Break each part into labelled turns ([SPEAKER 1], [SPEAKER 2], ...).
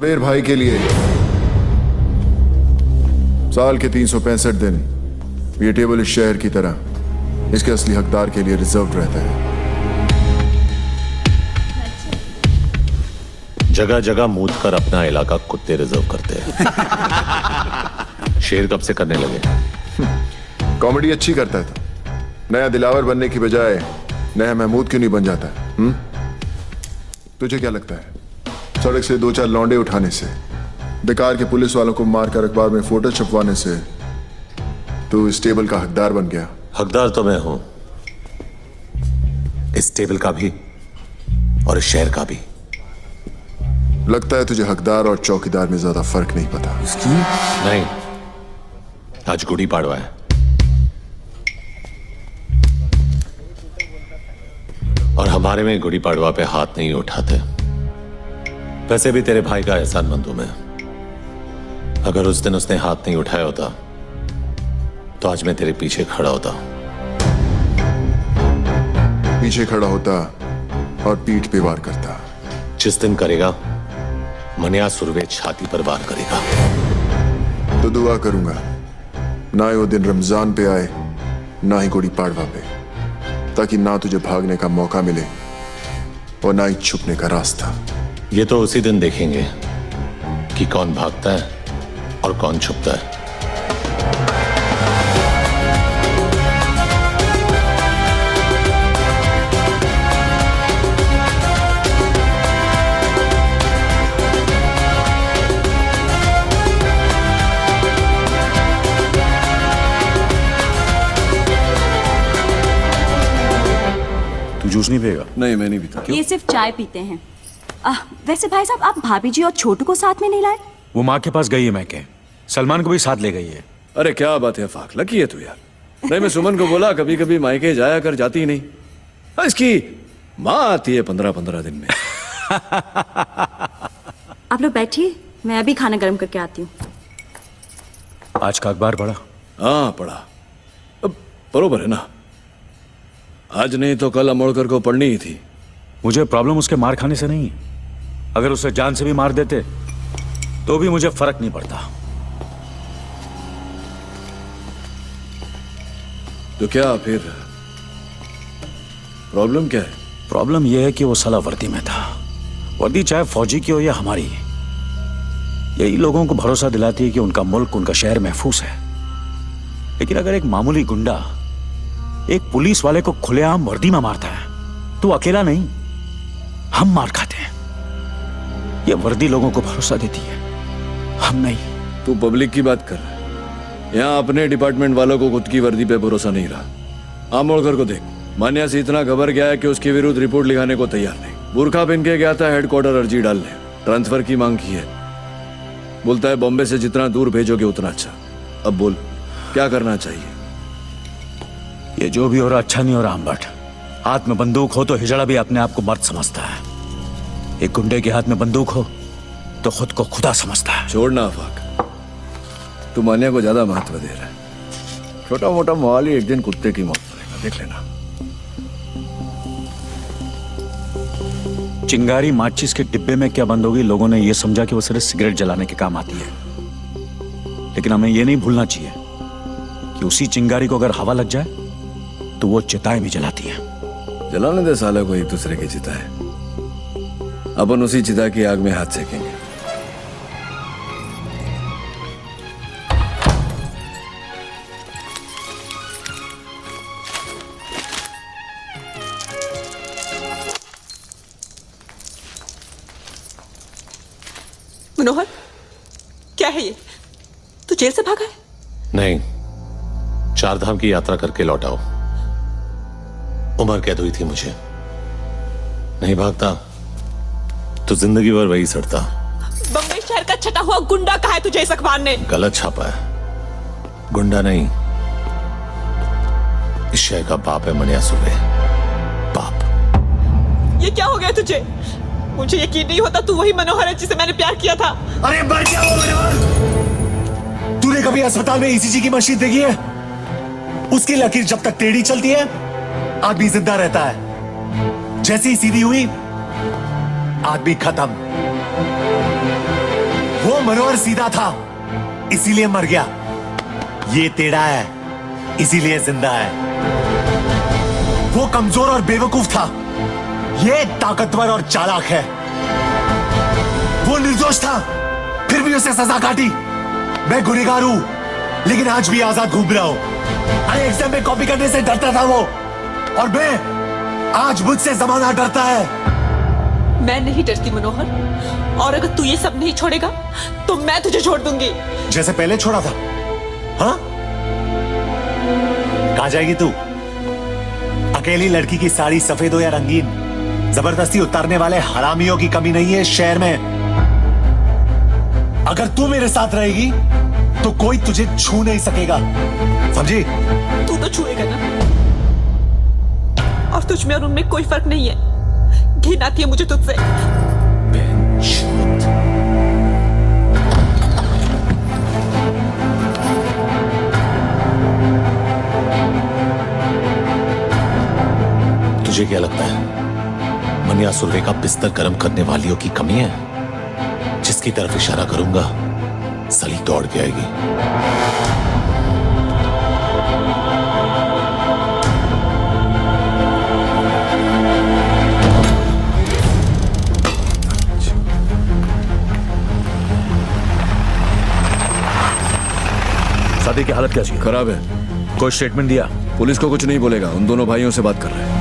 [SPEAKER 1] मेरे भाई के लिए साल के 365 दिन ये टेबल इस शहर की तरह इसके असली हकदार के लिए रिजर्व रहता है।
[SPEAKER 2] जगह जगह मूत कर अपना इलाका कुत्ते रिजर्व करते हैं। शेर कब से करने लगे?
[SPEAKER 1] कॉमेडी अच्छी करता है तो नया दिलावर बनने की बजाय नया महमूद क्यों नहीं बन जाता? तुझे क्या लगता है सड़क से 2-4 लौंडे उठाने से, बेकार के पुलिस वालों को मारकर अखबार में फोटो छपवाने से तू इस टेबल का हकदार बन गया?
[SPEAKER 2] हकदार तो मैं हूं, इस टेबल का भी और इस शहर का भी।
[SPEAKER 1] लगता है तुझे हकदार और चौकीदार में ज्यादा फर्क नहीं पता।
[SPEAKER 2] नहीं, आज गुड़ी पाड़वा है और हमारे में गुड़ी पाड़वा पे हाथ नहीं उठाते। वैसे भी तेरे भाई का एहसानमंद हूं मैं। अगर उस दिन उसने हाथ नहीं उठाया होता तो आज मैं तेरे पीछे खड़ा होता।
[SPEAKER 1] पीछे खड़ा होता और पीठ पे वार करता।
[SPEAKER 2] जिस दिन करेगा मनिया सुरवे छाती पर वार करेगा।
[SPEAKER 1] तो दुआ करूंगा ना ही वो दिन रमजान पे आए ना ही गुड़ी पाड़वा पे, ताकि ना तुझे भागने का मौका मिले और ना ही छुपने का रास्ता।
[SPEAKER 2] ये तो उसी दिन देखेंगे कि कौन भागता है और कौन छुपता है।
[SPEAKER 3] तू जूस नहीं पिएगा?
[SPEAKER 4] नहीं, मैं नहीं पीता।
[SPEAKER 5] ये सिर्फ चाय पीते हैं। वैसे भाई साहब, आप भाभी जी और छोटू को साथ में नहीं लाए?
[SPEAKER 3] वो माँ के पास गई है, मैं के सलमान को भी साथ ले गई है।
[SPEAKER 4] अरे क्या बात है फाक, लकी है तू यार। नहीं, मैं सुमन को बोला कभी कभी मायके जाया कर, जाती ही नहीं। इसकी माँ आती है 15-15 दिन में।
[SPEAKER 5] आप लोग बैठिए, मैं अभी खाना गर्म करके आती हूँ।
[SPEAKER 3] आज का अखबार पढ़ा?
[SPEAKER 4] हाँ पढ़ा। अब बरोबर है ना, आज नहीं तो कल अमोड़कर को पढ़नी ही थी।
[SPEAKER 3] मुझे प्रॉब्लम उसके मार खाने से नहीं। अगर उसे जान से भी मार देते तो भी मुझे फर्क नहीं पड़ता।
[SPEAKER 4] तो क्या फिर प्रॉब्लम क्या है?
[SPEAKER 3] प्रॉब्लम यह है कि वो साला वर्दी में था। वर्दी चाहे फौजी की हो या हमारी, यही लोगों को भरोसा दिलाती है कि उनका मुल्क, उनका शहर महफूज है। लेकिन अगर एक मामूली गुंडा एक पुलिस वाले को खुलेआम वर्दी में मारता है तो अकेला नहीं, हम मार खाते हैं। ये वर्दी लोगों को भरोसा देती है, हम नहीं।
[SPEAKER 4] तू पब्लिक की बात कर रहा है। यहाँ अपने डिपार्टमेंट वालों को खुद की वर्दी पे भरोसा नहीं रहा। आमोड़कर को देख, मान्या से इतना घबर गया है कि उसके विरुद्ध रिपोर्ट लिखाने को तैयार नहीं। बुरखा पहन के गया था हेडक्वार्टर अर्जी डालने, ट्रांसफर की मांग की है। बोलता है बॉम्बे से जितना दूर भेजोगे उतना अच्छा। अब बोल क्या करना चाहिए?
[SPEAKER 3] ये जो भी हो रहा अच्छा नहीं हो रहा अम्बट। हाथ में बंदूक हो तो हिजड़ा भी अपने आप को मर्द समझता है। एक गुंडे के हाथ में बंदूक हो तो खुद को खुदा समझता है।
[SPEAKER 4] छोड़ना आफाक, तू मान्या को ज्यादा महत्व दे रहा है। छोटा मोटा मोहाली एक दिन कुत्ते की मौत पड़ेगा, देख लेना।
[SPEAKER 3] चिंगारी माचिस के डिब्बे में क्या बंद होगी, लोगों ने यह समझा कि वो सिर्फ सिगरेट जलाने के काम आती है। लेकिन हमें यह नहीं भूलना चाहिए कि उसी चिंगारी को अगर हवा लग जाए तो वो चिताएं भी जलाती हैं।
[SPEAKER 4] जलाने दे साले को एक दूसरे की चिता है। अपन उसी चिता की आग में हाथ सेकेंगे।
[SPEAKER 6] मनोहर, क्या है ये? तू जेल से भागा है?
[SPEAKER 2] नहीं, 4 धाम की यात्रा करके लौटाओ। उम्र कैद हुई थी मुझे। नहीं भागता तो जिंदगी भर वही सड़ता।
[SPEAKER 6] बम्बई शहर का छटा हुआ गुंडा कहा है तुझे इस अखबार ने?
[SPEAKER 2] गलत छापा है। गुंडा नहीं, इस शहर का बाप है मनिया सुबे। बाप।
[SPEAKER 6] ये क्या हो गया तुझे? मुझे यकीन नहीं होता तू वही मनोहर है जिसे मैंने प्यार किया था।
[SPEAKER 7] अरे मर जाओ मनोहर। तूने कभी अस्पताल में ईसीजी की मशीन देखी है? उसकी लकीर जब तक टेढ़ी चलती है आदमी जिंदा रहता है। जैसे ही सीधी हुई आदमी खत्म। वो मनोहर सीधा था, इसीलिए मर गया। ये टेढ़ा है, इसीलिए जिंदा है। वो कमजोर और बेवकूफ था, ये ताकतवर और चालाक है। वो निर्दोष था, फिर भी उसे सजा काटी। मैं गुनहगार हूं, लेकिन आज भी आजाद घूम रहा हूं। अरे एग्जाम में कॉपी करने से डरता था वो, और मैं आज मुझसे जमाना डरता है।
[SPEAKER 6] मैं नहीं डरती मनोहर, और अगर तू ये सब नहीं छोड़ेगा तो मैं तुझे छोड़ दूंगी।
[SPEAKER 7] जैसे पहले छोड़ा था। हाँ, कहां जाएगी तू? अकेली लड़की की साड़ी सफेद हो या रंगीन, जबरदस्ती उतारने वाले हरामियों की कमी नहीं है शहर में। अगर तू मेरे साथ रहेगी तो कोई तुझे छू नहीं सकेगा, समझी?
[SPEAKER 6] तू तो छुएगा ना, और तुझ में और उनमें कोई फर्क नहीं है। घिन आती है मुझे तुझसे।
[SPEAKER 2] तुझे क्या लगता है मनिया सुरवे का बिस्तर गर्म करने वालियों की कमी है? जिसकी तरफ इशारा करूंगा सली दौड़ के आएगी।
[SPEAKER 3] शादी की हालत कैसी है?
[SPEAKER 4] खराब है।
[SPEAKER 3] कोई स्टेटमेंट दिया?
[SPEAKER 4] पुलिस को कुछ नहीं बोलेगा, उन दोनों भाइयों से बात कर रहे हैं।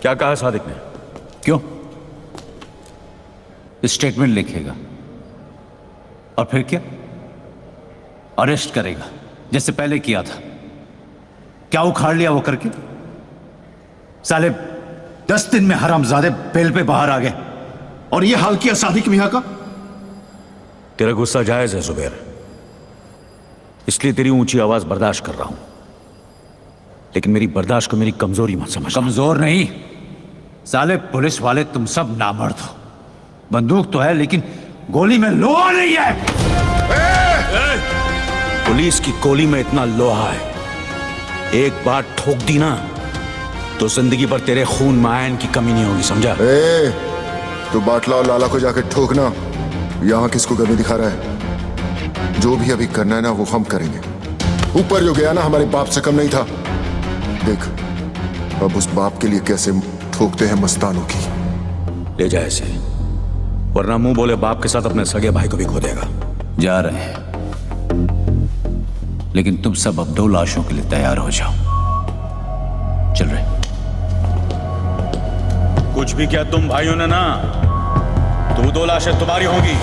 [SPEAKER 3] क्या कहा सादिक ने?
[SPEAKER 8] क्यों? स्टेटमेंट लिखेगा और फिर क्या? अरेस्ट करेगा जैसे पहले किया था। क्या उखाड़ लिया वो करके? साले 10 दिन में हरामजादे बेल पे बाहर आ गए और ये हाल किया सादिक मियां का।
[SPEAKER 3] तेरा गुस्सा जायज है जुबैर, इसलिए तेरी ऊंची आवाज बर्दाश्त कर रहा हूं, लेकिन मेरी बर्दाश्त को मेरी कमजोरी मत समझ।
[SPEAKER 8] कमजोर नहीं साले, पुलिस वाले तुम सब नामर्द हो। बंदूक तो है लेकिन गोली में लोहा नहीं है।
[SPEAKER 3] पुलिस की गोली में इतना लोहा है, एक बार ठोक दी ना तो जिंदगी भर तेरे खून में आयन की कमी नहीं होगी, समझा?
[SPEAKER 1] तो बाटला और लाला को जाकर ठोकना। यहां किसको गर्मी दिखा रहा है? जो भी अभी करना है ना वो हम करेंगे। ऊपर जो गया ना हमारे बाप से कम नहीं था। देख अब उस बाप के लिए कैसे ठोकते हैं मस्तानों की।
[SPEAKER 3] ले जा इसे, वरना मुंह बोले बाप के साथ अपने सगे भाई को भी खो देगा।
[SPEAKER 8] जा रहे हैं, लेकिन तुम सब अब 2 लाशों के लिए तैयार हो जाओ। चल रहे।
[SPEAKER 3] कुछ भी क्या तुम भाइयों ने ना, तो 2 लाशें तुम्हारी होंगी।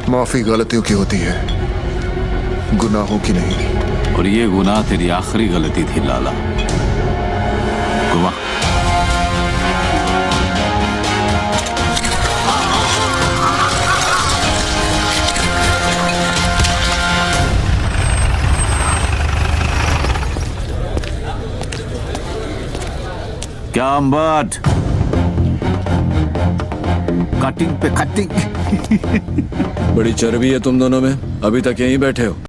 [SPEAKER 1] माफी गलतियों की होती है, गुनाहों की नहीं।
[SPEAKER 8] और ये गुनाह तेरी आखिरी गलती थी लाला। गुनाह क्या अम्बट, कटिंग पे कटिंग।
[SPEAKER 4] बड़ी चर्बी है तुम दोनों में, अभी तक यहीं बैठे हो।